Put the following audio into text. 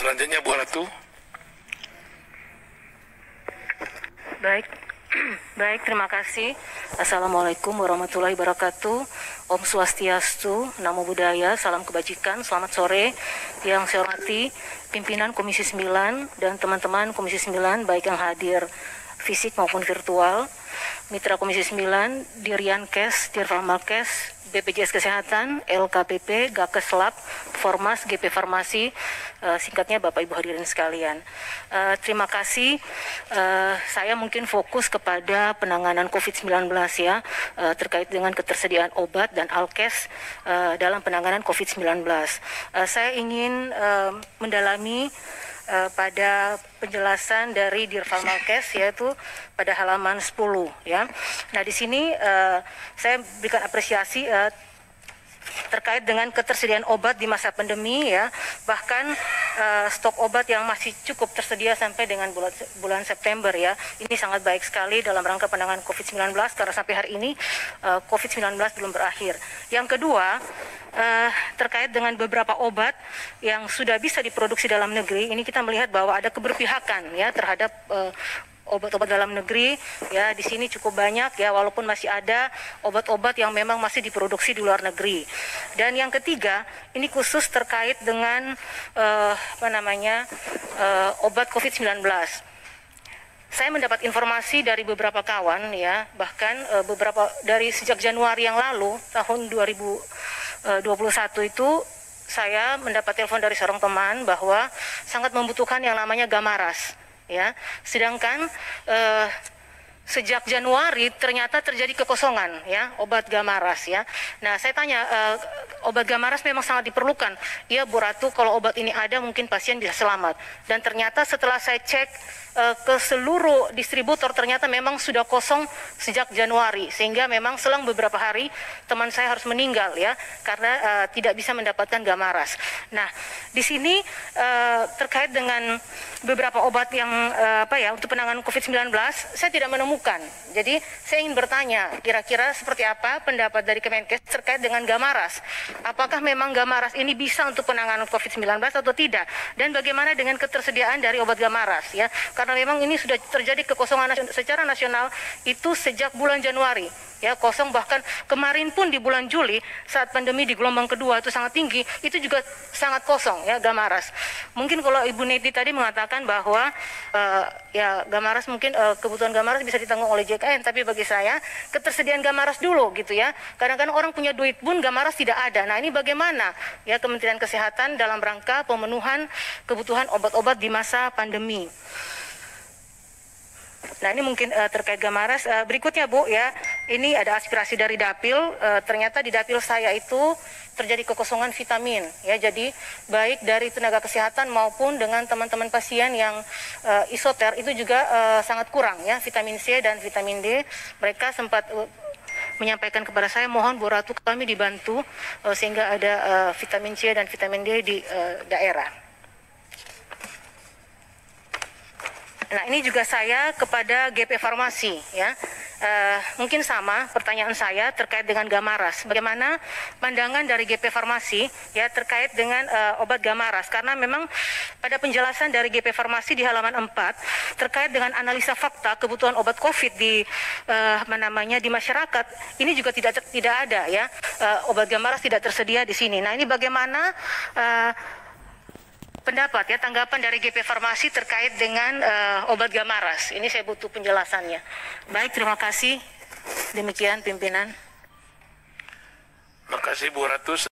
Selanjutnya Bu Ratu. Baik, baik, terima kasih. Assalamualaikum warahmatullahi wabarakatuh. Om Swastiastu, Namo Buddhaya, salam kebajikan, selamat sore. Yang saya hormati pimpinan Komisi 9 dan teman-teman Komisi 9, baik yang hadir fisik maupun virtual, Mitra Komisi 9, Diryankes, Dirfalmalkes, BPJS Kesehatan, LKPP, Gakes Lab, Formas, GP Farmasi, singkatnya Bapak Ibu hadirin sekalian. Terima kasih. Saya mungkin fokus kepada penanganan COVID-19 ya, terkait dengan ketersediaan obat dan alkes dalam penanganan COVID-19. Saya ingin mendalami pada penjelasan dari Dirfalmalkes, yaitu pada halaman 10 ya. Nah, di sini saya berikan apresiasi terkait dengan ketersediaan obat di masa pandemi ya, bahkan stok obat yang masih cukup tersedia sampai dengan bulan September ya. Ini sangat baik sekali dalam rangka penanganan COVID-19 karena sampai hari ini COVID-19 belum berakhir. Yang kedua, terkait dengan beberapa obat yang sudah bisa diproduksi dalam negeri, ini kita melihat bahwa ada keberpihakan ya terhadap obat-obat dalam negeri ya. Di sini cukup banyak ya, walaupun masih ada obat-obat yang memang masih diproduksi di luar negeri. Dan yang ketiga, ini khusus terkait dengan obat COVID-19. Saya mendapat informasi dari beberapa kawan ya, bahkan beberapa dari sejak Januari yang lalu tahun 2021 itu saya mendapat telepon dari seorang teman bahwa sangat membutuhkan yang namanya Gamaras ya. Sedangkan sejak Januari ternyata terjadi kekosongan ya obat Gamaras ya. Nah, saya tanya, obat Gamaras memang sangat diperlukan. Iya Bu Ratu, kalau obat ini ada mungkin pasien bisa selamat. Dan ternyata setelah saya cek ke seluruh distributor, ternyata memang sudah kosong sejak Januari, sehingga memang selang beberapa hari teman saya harus meninggal ya karena tidak bisa mendapatkan Gamaras. Nah, di sini terkait dengan beberapa obat yang untuk penanganan COVID-19 saya tidak menemukan. Jadi saya ingin bertanya, kira-kira seperti apa pendapat dari Kemenkes terkait dengan Gamaras? Apakah memang Gamaras ini bisa untuk penanganan COVID-19 atau tidak? Dan bagaimana dengan ketersediaan dari obat Gamaras ya? Karena memang ini sudah terjadi kekosongan secara nasional itu sejak bulan Januari ya, kosong. Bahkan kemarin pun di bulan Juli saat pandemi di gelombang kedua itu sangat tinggi, itu juga sangat kosong ya Gamaras. Mungkin kalau Ibu Neti tadi mengatakan bahwa ya Gamaras mungkin kebutuhan Gamaras bisa ditanggung oleh JKN, tapi bagi saya ketersediaan Gamaras dulu gitu ya. Kadang-kadang orang punya duit pun Gamaras tidak ada. Nah, ini bagaimana ya Kementerian Kesehatan dalam rangka pemenuhan kebutuhan obat-obat di masa pandemi. Nah, ini mungkin terkait Gamaras. Berikutnya Bu ya, ini ada aspirasi dari Dapil. Ternyata di Dapil saya itu terjadi kekosongan vitamin ya. Jadi baik dari tenaga kesehatan maupun dengan teman-teman pasien yang isoter itu juga sangat kurang ya, vitamin C dan vitamin D. Mereka sempat menyampaikan kepada saya, mohon Bu Ratu kami dibantu sehingga ada vitamin C dan vitamin D di daerah. Nah, ini juga saya kepada GP Farmasi ya. Mungkin sama pertanyaan saya terkait dengan Gamaras. Bagaimana pandangan dari GP Farmasi ya terkait dengan obat Gamaras? Karena memang pada penjelasan dari GP Farmasi di halaman 4 terkait dengan analisa fakta kebutuhan obat COVID di di masyarakat, ini juga tidak ada ya. Obat Gamaras tidak tersedia di sini. Nah, ini bagaimana pendapat ya, tanggapan dari GP Farmasi terkait dengan obat Gamaras? Ini saya butuh penjelasannya. Baik, terima kasih. Demikian pimpinan. Terima kasih Bu Ratu.